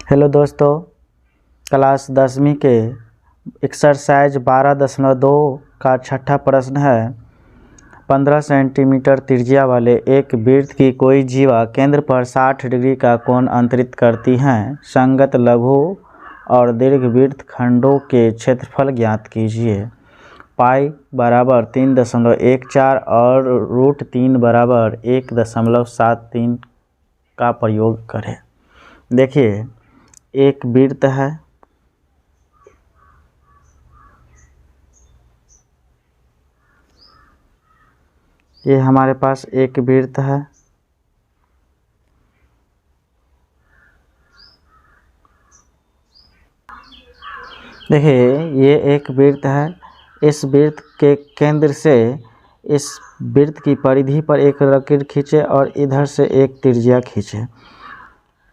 Hello दोस्तों, class 10वीं के एक्सरसाइज 12.2 का छठा प्रश्न है। 15 सेंटीमीटर त्रिज्या वाले एक वृत्त की कोई जीवा केंद्र पर 60 डिग्री का कोण अंतरित करती हैं। संगत लघु और दीर्घवृत्त खंडों के क्षेत्रफल ज्ञात कीजिए। पाई बराबर 3.14 और √3 बराबर 1.73 का प्रयोग करें। देखिए, एक वृत्त है, ये हमारे पास एक वृत्त है। देखिए, ये एक वृत्त है। इस वृत्त के केंद्र से इस वृत्त की परिधि पर एक लकीर खींचे और इधर से एक त्रिज्या खींचे।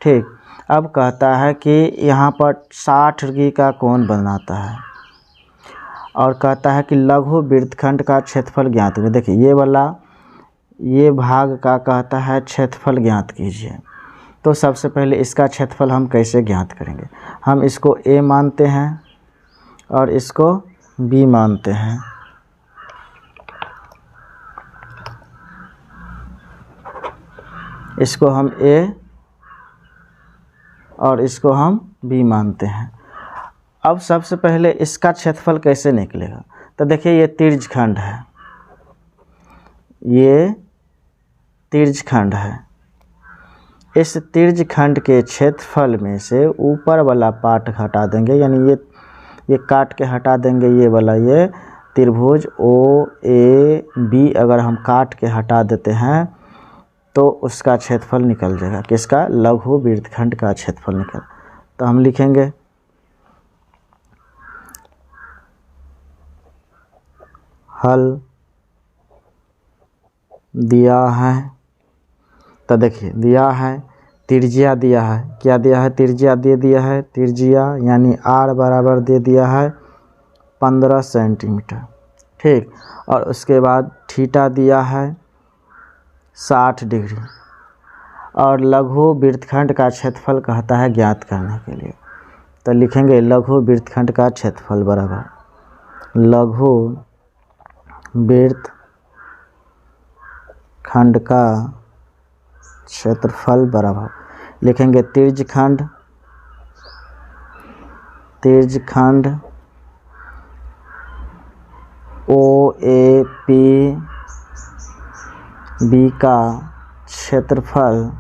ठीक, अब कहता है कि यहाँ पर 60 डिग्री का कोण बनाता है और कहता है कि लघु वृत्तखंड का क्षेत्रफल ज्ञात कीजिए। देखिए, ये वाला ये भाग का कहता है क्षेत्रफल ज्ञात कीजिए। तो सबसे पहले इसका क्षेत्रफल हम कैसे ज्ञात करेंगे? हम इसको A मानते हैं और इसको B मानते हैं। इसको हम A और इसको हम B मानते हैं। अब सबसे पहले इसका क्षेत्रफल कैसे निकलेगा? तो देखिए, ये त्रिज्यखंड है, ये त्रिज्यखंड है। इस त्रिज्यखंड के क्षेत्रफल में से ऊपर वाला पार्ट हटा देंगे, यानी ये काट के हटा देंगे। ये वाला ये त्रिभुज OAB अगर हम काट के हटा देते हैं तो उसका क्षेत्रफल निकल जाएगा। किसका? लघु वृत्तखंड का क्षेत्रफल निकल। तो हम लिखेंगे हल दिया है। तो देखिए, दिया है, त्रिज्या दिया है। क्या दिया है? त्रिज्या दे दिया है। त्रिज्या यानी R बराबर दे दिया है 15 सेंटीमीटर। ठीक, और उसके बाद थीटा दिया है 60 डिग्री और लघु वृत्तखंड का क्षेत्रफल कहता है ज्ञात करने के लिए। तो लिखेंगे लघु वृत्तखंड का क्षेत्रफल बराबर लघु वृत्तखंड का क्षेत्रफल बराबर लिखेंगे त्रिज्यखंड OAPB का क्षेत्रफल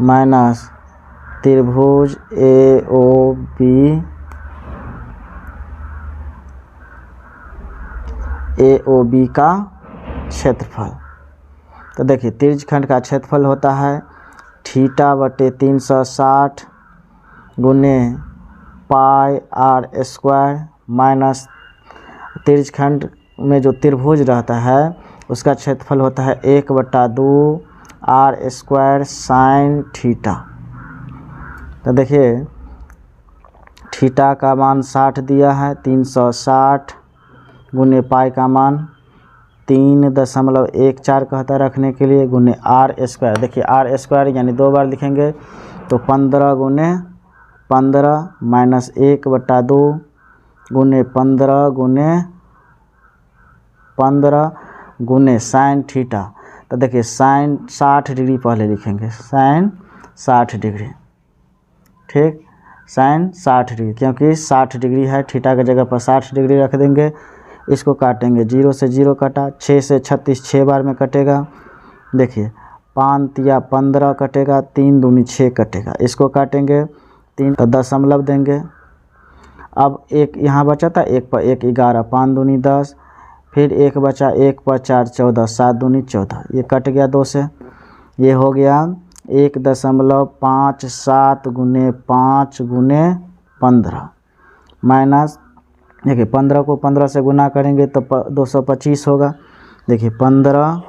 माइनस त्रिभुज AOB का क्षेत्रफल। तो देखिए, त्रिज्यखंड का क्षेत्रफल होता है θ/360 गुने पाई r² माइनस त्रिज्यखंड में जो त्रिभुज रहता है उसका क्षेत्रफल होता है 1/2 r² साइन थीटा। तो देखिए, थीटा का मान 60 दिया है, 360 गुने पाई का मान 3.14 कहता है रखने के लिए गुने r²। देखिए, r² यानी 2 बार लिखेंगे तो 15 गुने 15 माइनस 1/2 गुने 15 गुने 15 गुने साइन थीटा। तो देखिए, साइन 60 डिग्री पहले लिखेंगे, साइन 60 डिग्री। ठीक, साइन 60 डिग्री, क्योंकि 60 डिग्री है, थीटा की जगह पर 60 डिग्री रख देंगे। इसको काटेंगे, 0 से 0 कटा, 6 से 36 6 बार में कटेगा। देखिए, 5 या 15 कटेगा, 3 दूनी 6 कटेगा। इसको काटेंगे 3 तो दशमलव देंगे। अब एक यहाँ बचा था, 1 पर 1 11, 5 दूनी 10, फिर 1 बचा, 1 पर 4 14, 7 दूनी 14, ये कट गया 2 से। ये हो गया 1.57 गुने 5 गुने 15 माइनस, देखिए 15 को 15 से गुना करेंगे तो 225 होगा। देखिए, 15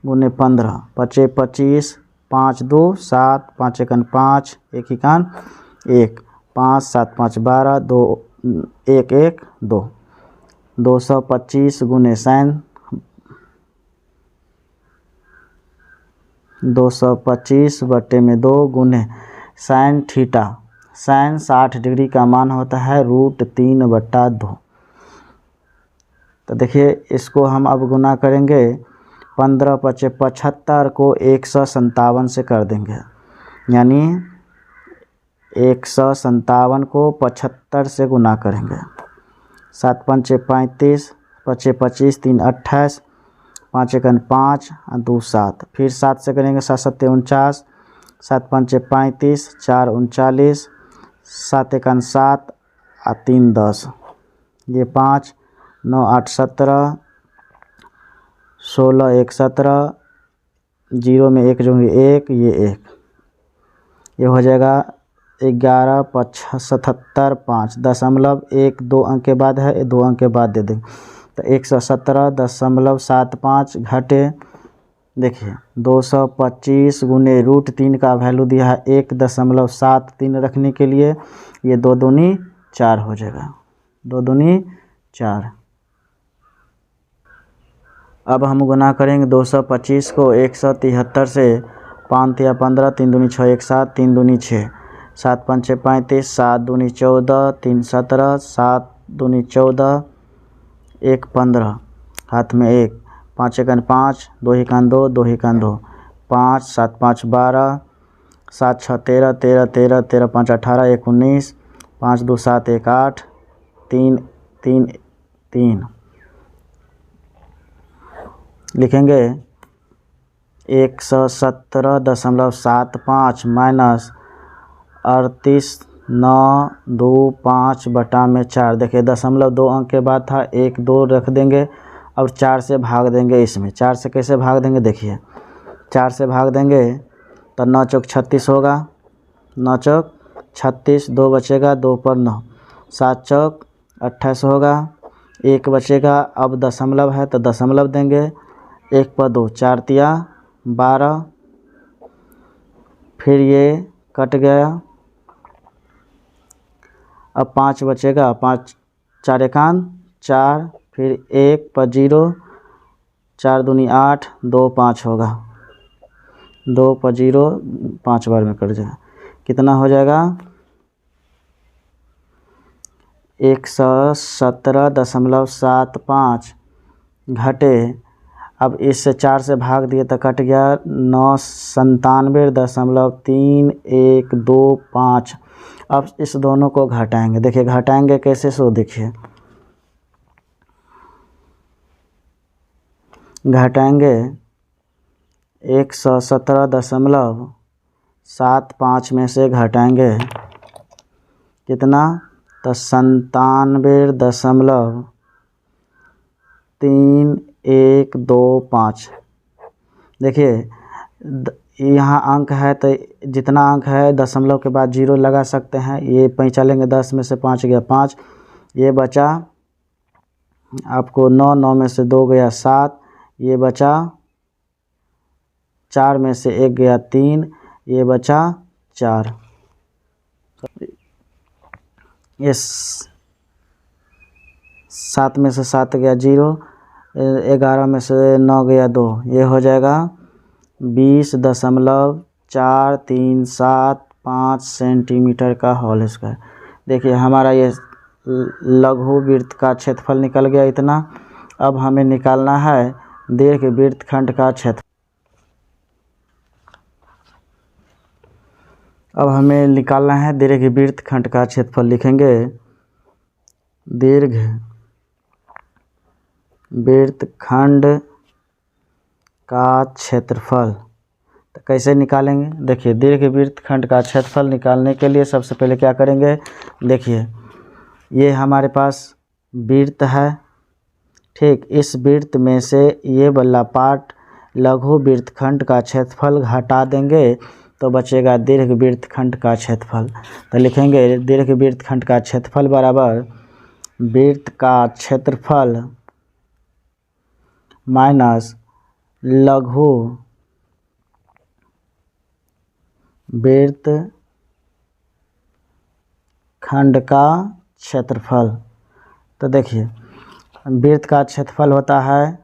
गुने 15 पचे 25, 5 2 7, 5 1 5, 1 1 1, 5 7 5 12, 2 1 1 2, 225 गुने साइन 225 बटे में 2 गुने साइन थीटा, साइन 60 डिग्री का मान होता है √3/2। तो देखिए इसको हम अब गुना करेंगे, 15 × 75 को 157 से कर देंगे, यानी 157 को 75 से गुना करेंगे। 7 × 5 = 35, 5 × 25, 3 × 28, 5 × 1 = 5, 2 = 7। फिर 7 से करेंगे, 7 × 7 = 49, 7 × 5 = 35, 4 × 39, 7 × 1 = 7, 3 × 10, ये 5, 9 × 8 = 17, 16 × 1 = 17, 0 में 1 जोड़ेंगे 1, ये 1, ये हो जाएगा 11 × 77, 5 दशमलव 1 2 अंक के बाद है, 2 अंक के बाद दे देंगे, तो 117.75 घटे, देखिए 225 गुने √3 का वैल्यू दिया है 1.73 रखने के लिए, ये 2 दूनी 4 हो जाएगा, 2 दूनी 4। अब हम गुना करेंगे 225 को 173 से, 5 × 15, 3 दूनी 6, 1 7, 3 दूनी 6, 7 × 5 = 35, 7 दूनी 14, 3 17, 7 दूनी 14, 1 15, हाथ में 1, 5 × 1 = 5, 2 × 1 = 2, 2 × 1 = 2, 5 7 × 5 = 12, 7 6 = 13, 13 13, 13 5 = 18, 1 19, 5 2 = 7, 1 8, 3 3 3 लिखेंगे 117.75 माइनस 38.925/4। देखिए 0.2 अंक के बाद था, 1 2 रख देंगे और 4 से भाग देंगे। इसमें 4 से कैसे भाग देंगे, देखिए 4 से भाग देंगे तो 9 चौक 36 होगा, 9 चौक 36, 2 बचेगा, 2 पर 9, 7 चौक 28 होगा, 1 बचेगा। अब दशमलव है तो दशमलव देंगे, 1 पर 2, 4 तिया 12, फिर ये कट गया, अब 5 बचेगा, 5 4 एकान 4, फिर 1 पर 0, 4 दूनी 8, 2 5 होगा, 2 पर 0, 5 बार में कट जाएगा, कितना हो जाएगा 117.75 घटे। अब इससे 4 से भाग दिए तो कट गया, 997.3125। अब इस दोनों को घटाएंगे, देखिए घटाएंगे कैसे, सो देखिए घटाएंगे 117.75 में से घटाएंगे कितना, तो 97.3125। देखिए यहाँ अंक है तो जितना अंक है दशमलव के बाद 0 लगा सकते हैं, ये पैंचा लेंगे, 10 में से 5 गया 5, ये बचा आपको 9, 9 में से 2 गया 7, ये बचा 4 में से 1 गया 3, ये बचा 4, ये 7 में से 7 गया 0, 11 में से 9 गया 2, ये हो जाएगा 20.437 सेंटीमीटर का होल स्क्वायर। देखिए हमारा ये लघु वृत्त का क्षेत्रफल निकल गया इतना। अब हमें निकालना है दीर्घ वृत्तखंड का क्षेत्रफल। अब हमें निकालना है दीर्घ वृत्तखंड का क्षेत्रफल। लिखेंगे दीर्घ वृत्तखंड का क्षेत्रफल। तो कैसे निकालेंगे, देखिए दीर्घ वृत्तखंड का क्षेत्रफल निकालने के लिए सबसे पहले क्या करेंगे, देखिए ये हमारे पास वृत्त है, ठीक, इस वृत्त में से ये वाला पार्ट लघु वृत्तखंड का क्षेत्रफल घटा देंगे तो बचेगा दीर्घ वृत्तखंड का क्षेत्रफल। तो लिखेंगे दीर्घ वृत्तखंड का क्षेत्रफल बराबर वृत्त का क्षेत्रफल माइनस लघु वृत्तखंड का क्षेत्रफल। तो देखिए वृत्त का क्षेत्रफल होता है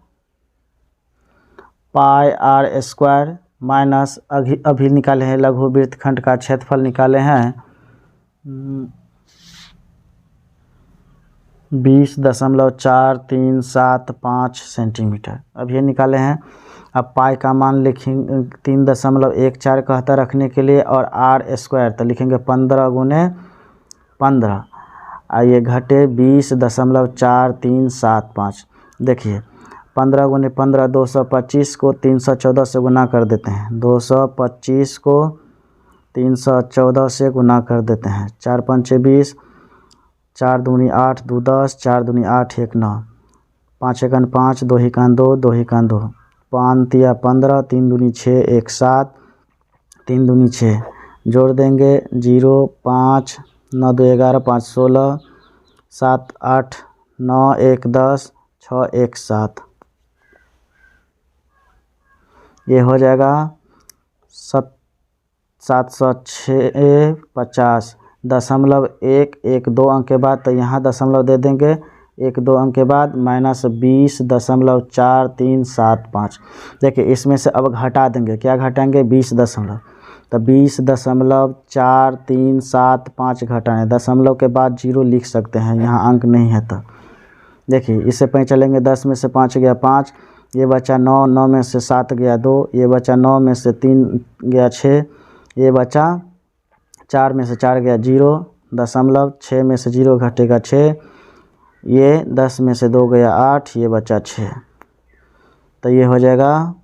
πr² माइनस अभी निकाले हैं लघु वृत्तखंड का क्षेत्रफल निकाले हैं 20.437 सेंटीमीटर। अब ये निकाले हैं। अब पाई का मान लिखेंगे 3.14 कहता रखने के लिए और आर स्क्वायर तो लिखेंगे 15 गुने 15। ये घटे 20.4375। देखिए 15 गुने 15 225 को 314 से गुना कर देते हैं। 225 को 314 से गुना कर देते हैं। 4 पंचे 20, 4 दूनी 8, 2 10, 4 दूनी 8, 1 9, 5 एकन 5, 2 हिकान 2, 2 हिकान 2, 5 तिया 15, 3 दूनी 6, 1 7, 3 दूनी 6, जोड़ देंगे 0 5, 9 2 11, 5 16, 7 8, 9 1 10, 6 1 7। ये हो जाएगा 706.50.112 अंक के बाद, तो यहाँ दशमलव दे देंगे 1-2 अंक के बाद माइनस 20.4375। देखिए इसमें से अब घटा देंगे, क्या घटाएंगे 20 दशमलव, तो 20.4375 घटाएं। दशमलव के बाद 0 लिख सकते हैं, यहाँ अंक नहीं है तो। देखिए इससे पहले चलेंगे 10 में से 5 गया 5, ये बचा 9, 9 में से 7 गया 2, ये बचा 9 में से 3 गया 6, ये बचा 4 में से 4 गया 0 दशमलव, 6 में से 0 घटेगा 6, ये 10 में से 2 गया 8, ये बचा 6, तो ये हो जाएगा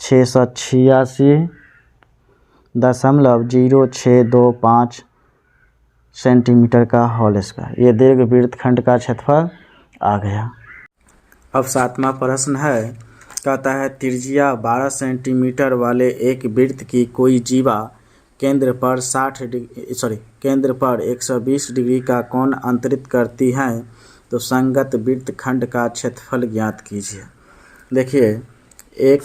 686.0625 सेंटीमीटर का होल स्क्वायर। ये दीर्घ वृत्तखंड का क्षेत्रफल आ गया। अब 7वां प्रश्न है, कहता है त्रिज्या 12 सेंटीमीटर वाले एक वृत्त की कोई जीवा केंद्र पर 120 डिग्री का कोण अंतरित करती है, तो संगत वृत्तखंड का क्षेत्रफल ज्ञात कीजिए। देखिए एक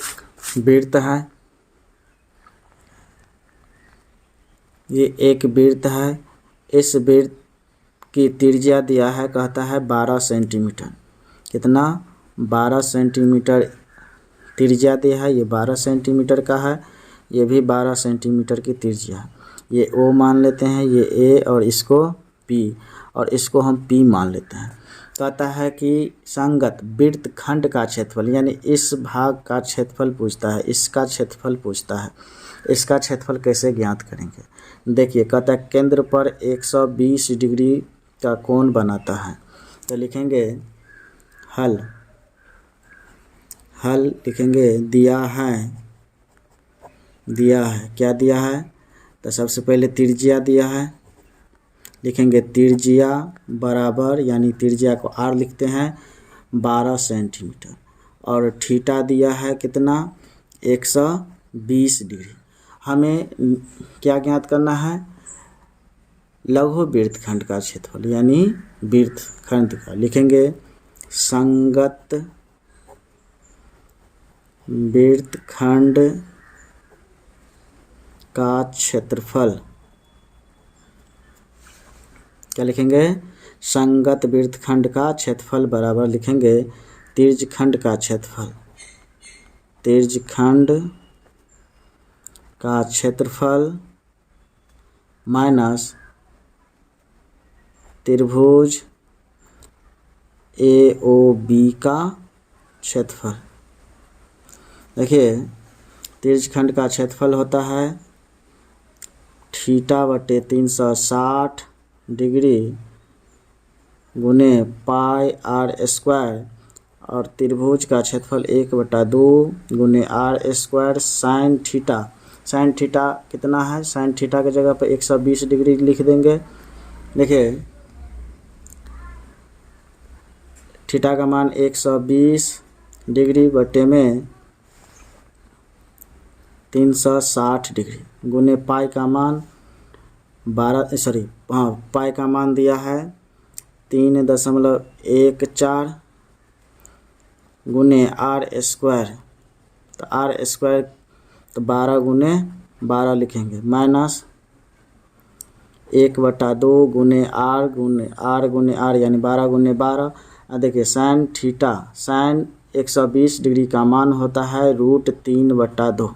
वृत्त है, ये एक वृत्त है, इस वृत्त की त्रिज्या दिया है, कहता है 12 सेंटीमीटर। कितना 12 सेंटीमीटर त्रिज्या दिया है, ये 12 सेंटीमीटर का है, ये भी 12 सेंटीमीटर की त्रिज्या है। ये O मान लेते हैं, ये A और इसको P और इसको हम P मान लेते हैं। कहता है कि संगत वृत्तखंड का क्षेत्रफल, यानी इस भाग का क्षेत्रफल पूछता है, इसका क्षेत्रफल पूछता है। इसका क्षेत्रफल कैसे ज्ञात करेंगे? देखिए कहता है केंद्र पर 120 डिग्री का कोण बनाता है, तो लिखेंगे हल लिखेंगे दिया है क्या दिया है, तो सबसे पहले त्रिज्या दिया है, लिखेंगे त्रिज्या बराबर, यानी त्रिज्या को R लिखते हैं 12 सेंटीमीटर, और थीटा दिया है कितना 120 डिग्री। हमें क्या ज्ञात करना है? लघु वृत्तखंड का क्षेत्रफल, यानी वृत्तखंड का। लिखेंगे संगत वृत्तखंड का क्षेत्रफल। क्या लिखेंगे? संगत वृत्तखंड का क्षेत्रफल बराबर लिखेंगे त्रिज्यखंड का क्षेत्रफल। त्रिज्यखंड का क्षेत्रफल माइनस त्रिभुज AOB का क्षेत्रफल। देखिए त्रिज्यखंड का क्षेत्रफल होता है θ/360 डिग्री गुने पाई R स्क्वायर, और त्रिभुज का क्षेत्रफल 1/2 गुने R² sine theta. Sine theta कितना है? साइन थीटा की जगह पर 120 डिग्री लिख देंगे। देखिए थीटा का मान 120 डिग्री बटे में 360 डिग्री गुने पाई का मान पाई का मान दिया है 3.14 गुने R², तो R² तो 12 गुने 12 लिखेंगे, माइनस 1/2 गुने R गुने R यानी 12 गुने 12। देखिए साइन थीटा, साइन 120 डिग्री का मान होता है √3/2।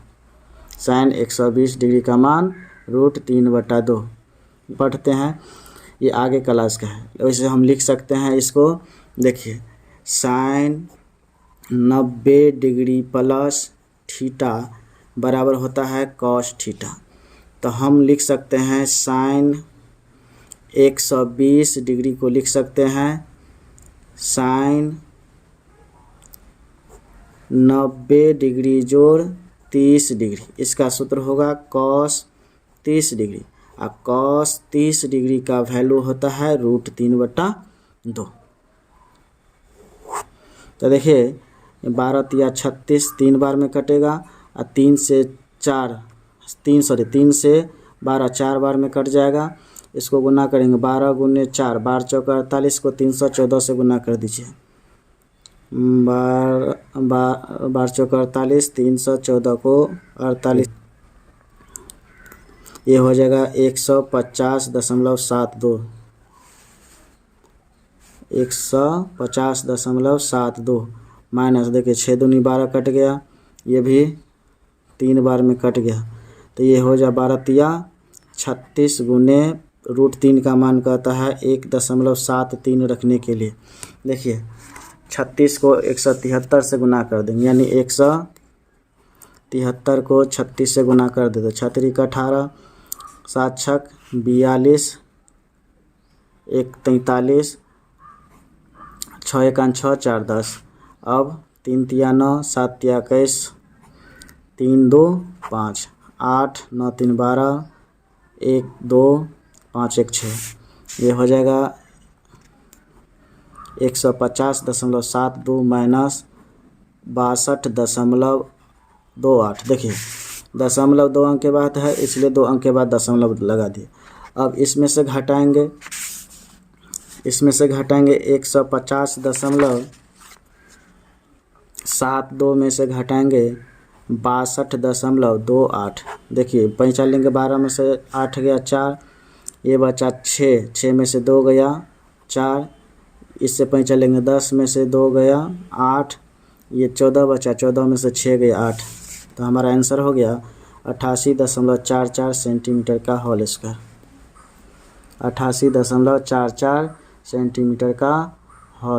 साइन 120 डिग्री का मान √3/2। पढ़ते हैं, ये आगे क्लास का है। वैसे हम लिख सकते हैं इसको, देखिए साइन 90 डिग्री प्लस थीटा बराबर होता है कॉस थीटा। तो हम लिख सकते हैं साइन 120 डिग्री को लिख सकते हैं साइन 90 डिग्री जोड़ 30 डिग्री, इसका सूत्र होगा कॉस 30 डिग्री। और कॉस 30 डिग्री का वैल्यू होता है √3/2। तो देखिए 12 तिया 36, 3 बार में कटेगा, और 3 से 12 4 बार में कट जाएगा। इसको गुना करेंगे 12 × 4, 12 चौका 48 को 314 से गुना कर दीजिए। 12 चौका 48, 314 को 48, ये हो जाएगा 150.72। 150.72 माइनस, देखिए 6 दूनी 12 कट गया, ये भी 3 बार में कट गया। तो ये हो जाए 12 तिया 36 गुने √3 का मान कहता है 1.73 रखने के लिए। देखिए 36 को 173 से गुना कर देंगे, यानी 173 को 36 से गुना कर दे तो 36 का 18, 7 छक 42, 1 43, 6 1 6, 4 10। अब 3 तिया 9, 7 तिया 21, 3 2 5, 8 9 3 12, 1 2 5 1 6। ये हो जाएगा 150.72 माइनस 62.28। देखिए 2 अंक के बाद है, इसलिए 2 अंक के बाद दशमलव लगा दिए। अब इसमें से घटाएंगे 150.72 में से घटाएंगे 62.28। देखिए 5 लेंगे, 12 में से 8 गया 4, ये बचा 6 में से 2 गया 4, इससे 5 लेंगे 10 में से 2 गया 8, ये 14 बचा, 14 में से 6 गया 8। तो हमारा आंसर हो गया 88.44 सेंटीमीटर का होल स्क्वायर। 88.44 सेंटीमीटर का